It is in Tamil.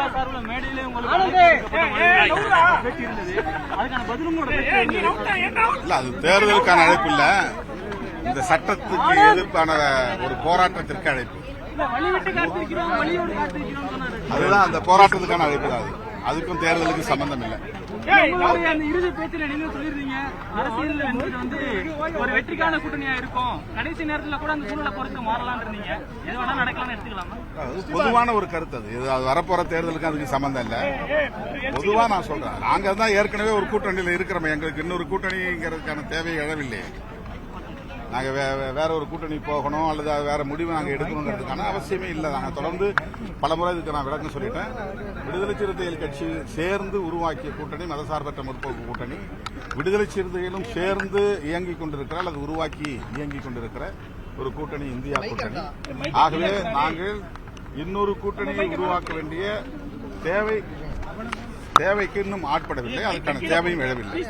திமுக சார்பில் மேடையிலே உங்களுக்கு அதுக்கான பதிலும் இல்ல, அது தேர்தலுக்கான அழைப்பு இல்ல, இந்த சட்டத்துக்கு எதிர்ப்பான ஒரு போராட்டத்திற்கு அழைப்பு. அதுதான் அந்த போராட்டத்துக்கான அழைப்பு தான். அதுக்கும் தேர்தலுக்கு சம்பந்தம் இல்லை. இறுதி பேச்சில் நீங்க சொல்லிருந்தீங்க அரசியல் என்பது வந்து ஒரு வெற்றிக்கான கூட்டணியா இருக்கும், கடைசி நேரத்தில் கூட அந்த சூழலை பொறுத்து மாறலாம் இருந்தீங்க, எது வேணா நடக்கலாம்னு எடுத்துக்கலாமா? பொதுவான ஒரு கருத்து அது வரப்போற தேர்தலுக்கு அதுக்கு சம்பந்தம் இல்ல. பொதுவா நான் சொல்றேன், நாங்க தான் ஏற்கனவே ஒரு கூட்டணியில் இருக்கிறோம், எங்களுக்கு இன்னொரு கூட்டணிங்கிறதுக்கான தேவை எழவில்லை. நாங்க வேற ஒரு கூட்டணி போகணும் அல்லது வேற முடிவு நாங்க எடுக்கணுங்கிறதுக்கான அவசியமே இல்லை. நாங்க தொடர்ந்து பலமுறை இதுக்கு நான் விளக்கம் சொல்லிட்டேன். விடுதலை சிறுத்தைகள் கட்சி சேர்ந்து உருவாக்கிய கூட்டணி மதசார்பற்ற முற்போக்கு கூட்டணி. விடுதலை சிறுத்தைகளும் சேர்ந்து இயங்கிக் கொண்டிருக்கிற அல்லது உருவாக்கி இயங்கிக் கொண்டிருக்கிற ஒரு கூட்டணி இந்தியா கூட்டணி. ஆகவே நாங்கள் இன்னொரு கூட்டணியை உருவாக்க வேண்டிய தேவைக்கு இன்னும் ஆட்படவில்லை, அதுக்கான தேவையும் எழவில்லை.